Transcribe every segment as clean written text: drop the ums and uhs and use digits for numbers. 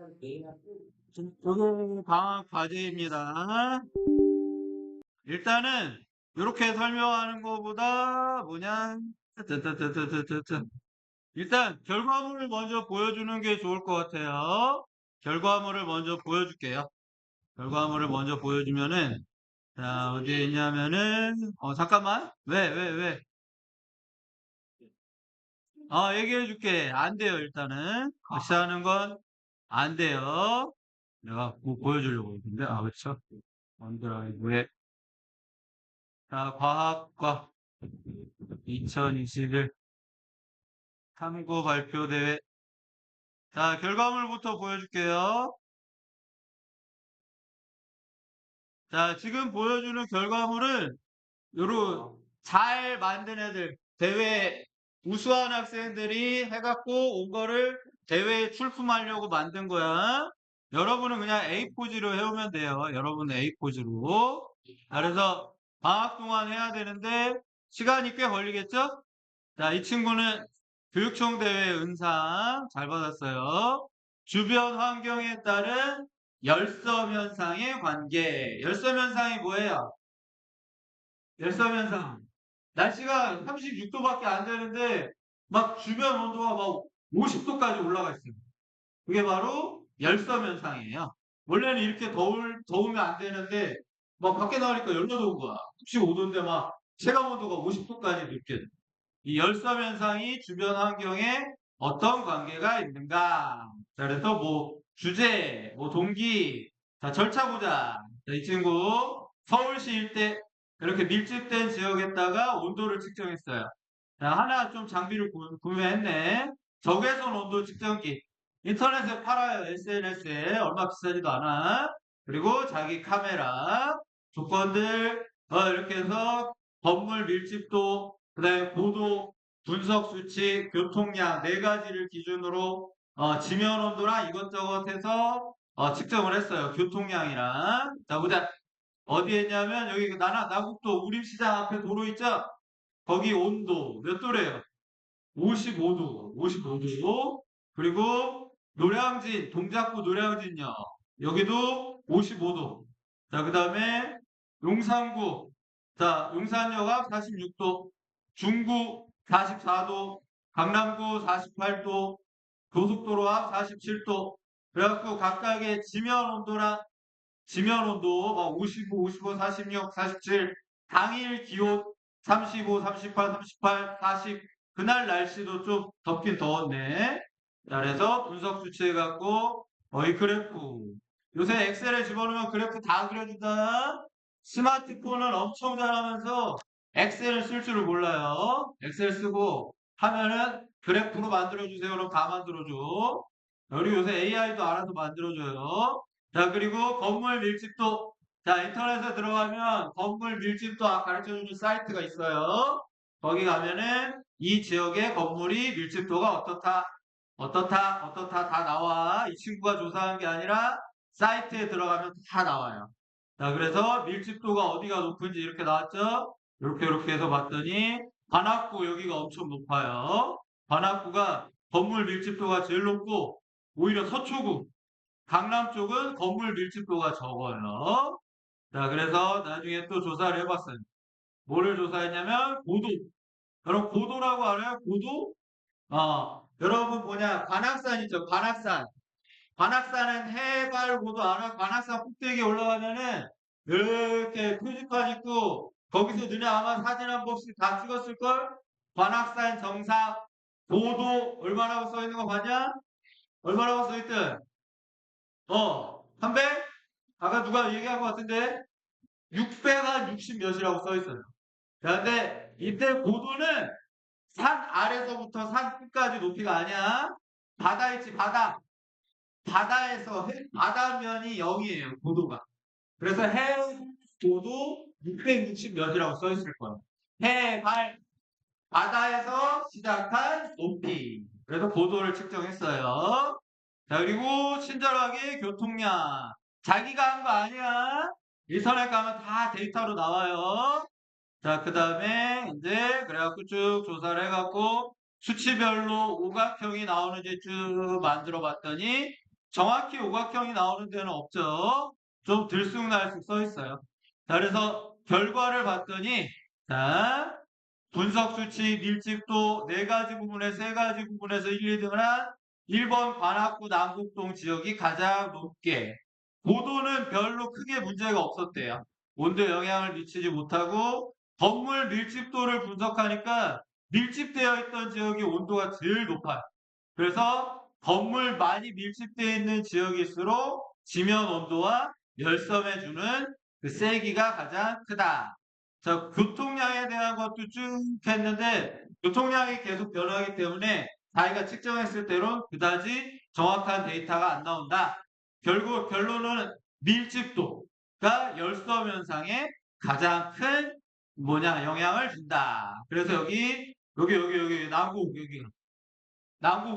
이게 방학 과제입니다. 일단은 이렇게 설명하는 것보다 뭐냐 뜨뜨뜨뜨뜨뜨뜨. 일단 결과물을 먼저 보여주는 게 좋을 것 같아요. 결과물을 먼저 보여줄게요. 결과물을 먼저 보여주면은 자 어디에 있냐면은 잠깐만 왜 얘기해 줄게. 안 돼요. 일단은 같이 하는 건 안 돼요. 내가 뭐 보여주려고 했는데 그렇죠. 원드라이브에 자 과학과 2021 탐구 발표 대회. 자, 결과물부터 보여줄게요. 자, 지금 보여주는 결과물은 요런 잘 만든 애들, 대회 우수한 학생들이 해갖고 온 거를 대회에 출품하려고 만든 거야. 여러분은 그냥 A4지로 해오면 돼요. 여러분은 A4지로. 그래서 방학 동안 해야 되는데 시간이 꽤 걸리겠죠? 자, 이 친구는 교육청 대회 은상 잘 받았어요. 주변 환경에 따른 열섬 현상의 관계. 열섬 현상이 뭐예요? 열섬 현상. 날씨가 36도밖에 안 되는데 막 주변 온도가 막 50도까지 올라가 있어요. 그게 바로 열섬 현상이에요. 원래는 이렇게 더우면 안 되는데 막 밖에 나가니까 열나 더운 거야. 35도인데 막 체감 온도가 50도까지 느껴져. 이 열섬 현상이 주변 환경에 어떤 관계가 있는가? 자, 그래서 뭐 주제, 뭐 동기, 자, 절차 보자. 자, 이 친구 서울시 일대 이렇게 밀집된 지역에다가 온도를 측정했어요. 자, 하나 좀 장비를 구매했네. 적외선 온도 측정기. 인터넷에 팔아요. SNS에 얼마 비싸지도 않아. 그리고 자기 카메라 조건들 이렇게 해서 건물 밀집도 그다음에 고도, 분석 수치, 교통량 네 가지를 기준으로 지면 온도랑 이것저것 해서 측정을 했어요. 교통량이랑. 자, 보자. 어디에 있냐면 여기 나국도 우림시장 앞에 도로 있죠? 거기 온도 몇 도래요? 55도. 55도. 그리고 노량진, 동작구 노량진요. 여기도 55도. 자, 그 다음에 용산구. 자, 용산역 앞 46도. 중구 44도. 강남구 48도. 고속도로 앞 47도. 그래갖고 각각의 지면 온도 막 55, 55, 46, 47. 당일 기온 35, 38, 38, 40. 그날 날씨도 좀 덥긴 더웠네. 자, 그래서 분석 수치해갖고 이 그래프. 요새 엑셀에 집어넣으면 그래프 다 그려준다. 스마트폰은 엄청 잘하면서 엑셀을 쓸 줄을 몰라요. 엑셀 쓰고 하면은 그래프로 만들어주세요. 그럼 다 만들어줘. 우리 요새 AI도 알아서 만들어줘요. 자, 그리고 건물 밀집도. 자, 인터넷에 들어가면 건물 밀집도 가르쳐주는 사이트가 있어요. 거기 가면은 이 지역의 건물이 밀집도가 어떻다 다 나와. 이 친구가 조사한 게 아니라 사이트에 들어가면 다 나와요. 자, 그래서 밀집도가 어디가 높은지 이렇게 나왔죠? 이렇게 해서 봤더니 관악구 여기가 엄청 높아요. 관악구가 건물 밀집도가 제일 높고 오히려 서초구, 강남 쪽은 건물 밀집도가 적어요. 자, 그래서 나중에 또 조사를 해봤어요. 뭐를 조사했냐면 고도. 여러분 고도라고 알아요? 고도? 여러분 뭐냐? 관악산 있죠? 관악산. 관악산은 해발 고도 알아? 관악산 꼭대기에 올라가면은 이렇게 표지판 있고 거기서 너네 아마 사진 한 번씩 다 찍었을걸? 관악산 정상 고도 얼마라고 써 있는 거 봤냐? 얼마라고 써 있든 300? 아까 누가 얘기한 것 같은데 600한 60 몇이라고 써 있어요. 그런데 이때 고도는 산 아래서부터 산 끝까지 높이가 아니야. 바다 있지, 바다. 바다면이 0이에요, 고도가. 그래서 해고도 660 몇이라고 써 있을 거예요. 해발, 바다에서 시작한 높이. 그래서 고도를 측정했어요. 자, 그리고 친절하게 교통량. 자기가 한 거 아니야. 인터넷 가면 다 데이터로 나와요. 자, 그 다음에 이제 그래갖고 쭉 조사를 해갖고 수치별로 오각형이 나오는지 쭉 만들어 봤더니 정확히 오각형이 나오는 데는 없죠. 좀 들쑥날쑥 써 있어요. 자, 그래서 결과를 봤더니, 자, 분석 수치, 밀집도 네 가지 부분에 세 가지 부분에서 1, 2등을 한 1번 관악구 남북동 지역이 가장 높게, 고도는 별로 크게 문제가 없었대요. 온도에 영향을 미치지 못하고 건물 밀집도를 분석하니까 밀집되어 있던 지역이 온도가 제일 높아요. 그래서 건물 많이 밀집되어 있는 지역일수록 지면 온도와 열섬에 주는 그 세기가 가장 크다. 자, 교통량에 대한 것도 쭉 했는데 교통량이 계속 변하기 때문에 자기가 측정했을 때론 그다지 정확한 데이터가 안 나온다. 결국 결론은 밀집도가 열섬 현상에 가장 큰 영향을 준다. 그래서 여기 남구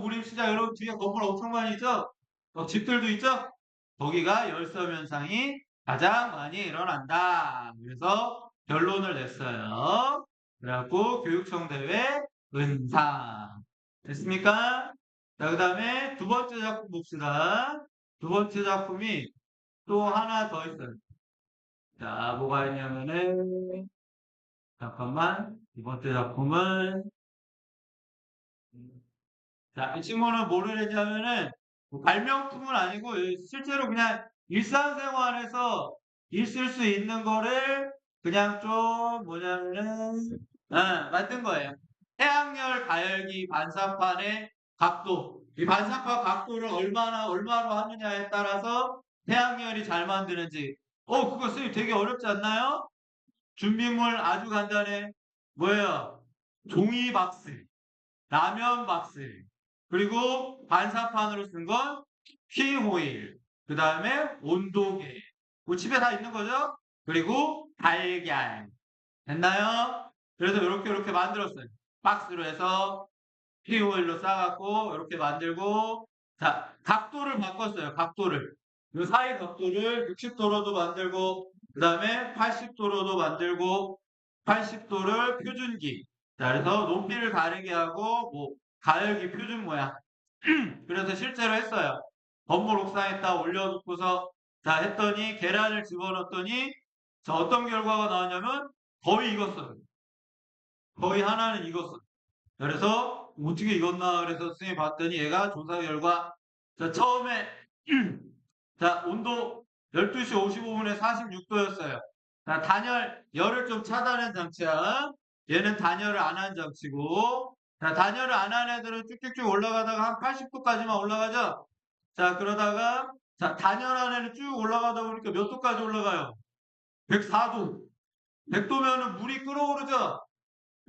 구림시장 여러분 뒤에 건물 엄청 많이 있죠? 집들도 있죠? 거기가 열섬 현상이 가장 많이 일어난다. 그래서 결론을 냈어요. 그래갖고 교육청 대회 은상. 됐습니까? 자, 그 다음에 두 번째 작품 봅시다. 두 번째 작품이 또 하나 더 있어요. 자, 뭐가 있냐면은, 잠깐만. 두 번째 작품은, 자, 이 친구는 뭐를 했냐면은 뭐 발명품은 아니고 실제로 그냥 일상생활에서 있을 수 있는 거를 그냥 좀 만든 거예요. 태양열 가열기 반사판의 각도. 이 반사판 각도를 얼마로 하느냐에 따라서 태양열이 잘 만드는지. 그거 선생님 되게 어렵지 않나요? 준비물 아주 간단해. 뭐예요? 종이 박스. 라면 박스, 그리고 반사판으로 쓴 건 피호일, 그 다음에 온도계. 뭐 집에 다 있는 거죠? 그리고 달걀. 됐나요? 그래서 이렇게 만들었어요. 박스로 해서 피호일로 싸갖고 이렇게 만들고, 자, 각도를 바꿨어요. 각도를. 이 사이 각도를 60도로도 만들고, 그 다음에 80도로도 만들고, 80도를 표준기. 자, 그래서 높이를 가리게 하고, 뭐, 가열기 표준 모양. 그래서 실제로 했어요. 건물 옥상에다 올려놓고서, 자, 했더니, 계란을 집어넣었더니, 자, 어떤 결과가 나왔냐면, 거의 익었어요. 거의 하나는 익었어요. 그래서 어떻게 익었나 그래서 선생님이 봤더니 얘가 조사 결과 자 처음에 자 온도 12시 55분에 46도였어요. 자 열을 좀 차단한 장치야. 얘는 단열을 안 한 장치고 자 단열을 안 한 애들은 쭉쭉쭉 올라가다가 한 80도까지만 올라가죠. 자 그러다가 자 단열한 애는 쭉 올라가다 보니까 몇 도까지 올라가요? 104도. 100도면은 물이 끓어오르죠.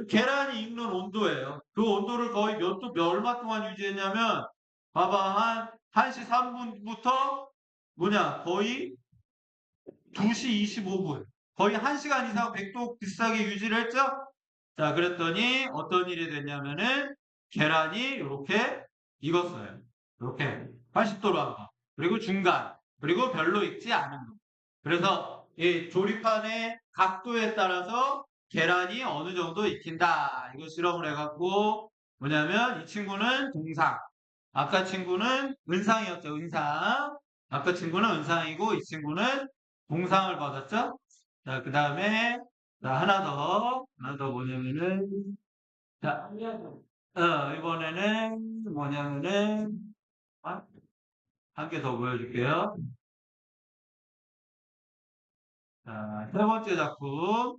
계란이 익는 온도예요. 그 온도를 거의 얼마 동안 유지했냐면, 봐봐, 1시 3분부터 거의 2시 25분. 거의 1시간 이상 100도 비슷하게 유지를 했죠? 자, 그랬더니 어떤 일이 됐냐면은, 계란이 이렇게 익었어요. 이렇게 80도로 한 거. 그리고 중간. 그리고 별로 익지 않은 거. 그래서 이 조리판의 각도에 따라서 계란이 어느 정도 익힌다. 이거 실험을 해갖고 이 친구는 동상. 아까 친구는 은상이었죠. 은상. 아까 친구는 은상이고 이 친구는 동상을 받았죠. 자, 그 다음에 하나 더 자, 이번에는 한 개 더 보여줄게요. 자, 세 번째 작품.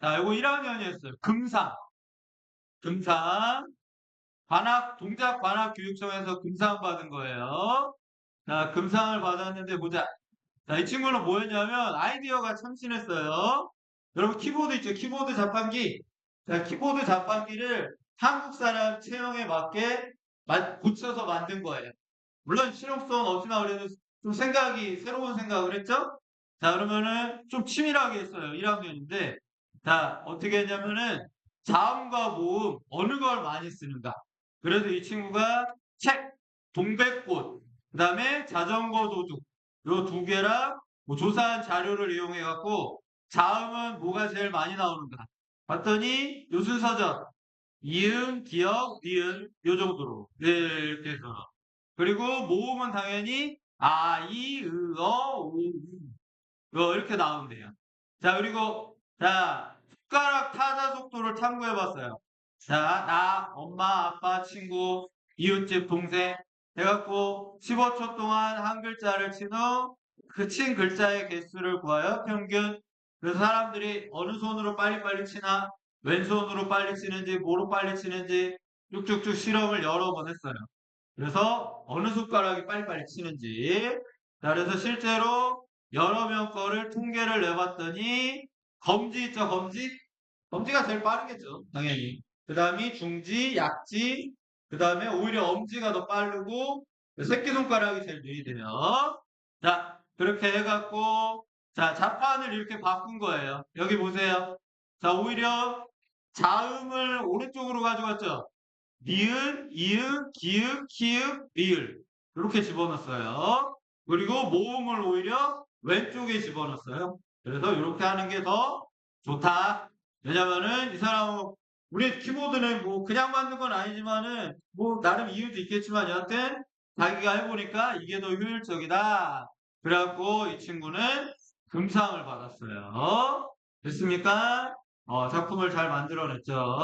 자, 이거 1학년이었어요. 금상. 동작 관악 교육청에서 금상 받은 거예요. 자, 금상을 받았는데 보자. 자, 이 친구는 뭐였냐면 아이디어가 참신했어요. 여러분 키보드 있죠? 키보드 자판기. 자, 키보드 자판기를 한국 사람 체형에 맞게 고쳐서 만든 거예요. 물론 실용성 없지만 그래도 좀 새로운 생각을 했죠? 자, 그러면은 좀 치밀하게 했어요. 1학년인데. 자, 어떻게 했냐면은 자음과 모음, 어느 걸 많이 쓰는가. 그래서 이 친구가 책, 동백꽃, 그 다음에 자전거 도둑, 요 두 개랑 뭐 조사한 자료를 이용해 갖고 자음은 뭐가 제일 많이 나오는가. 봤더니 요 순서죠. 이응, 기역, 니은, 요 정도로. 네, 이렇게 해서. 그리고 모음은 당연히 아, 이, 으, 어, 우, 이렇게 나오면 돼요. 자, 그리고 자, 숟가락 타자 속도를 탐구해 봤어요. 자, 나, 엄마, 아빠, 친구, 이웃집, 동생 해갖고 15초 동안 한 글자를 친 후 그 친 글자의 개수를 구하여 평균. 그래서 사람들이 어느 손으로 빨리빨리 치나 왼손으로 빨리 치는지 뭐로 빨리 치는지 쭉쭉쭉 실험을 여러 번 했어요. 그래서 어느 숟가락이 빨리빨리 치는지. 자, 그래서 실제로 여러 명 거를 통계를 내봤더니 검지 있죠, 검지? 검지가 제일 빠르겠죠, 당연히. 그 다음이 중지, 약지, 그 다음에 오히려 엄지가 더 빠르고 새끼손가락이 제일 느리대요. 자, 그렇게 해갖고 자, 자판을 이렇게 바꾼 거예요. 여기 보세요. 자, 오히려 자음을 오른쪽으로 가져갔죠. 니은, 이응, 기응, 키읔, 리을 이렇게 집어넣었어요. 그리고 모음을 오히려 왼쪽에 집어넣었어요. 그래서 이렇게 하는 게 더 좋다. 왜냐면은 이 사람은 우리 키보드는 뭐 그냥 만든 건 아니지만은 뭐 나름 이유도 있겠지만 여하튼 자기가 해보니까 이게 더 효율적이다. 그래갖고 이 친구는 금상을 받았어요. 됐습니까? 작품을 잘 만들어냈죠.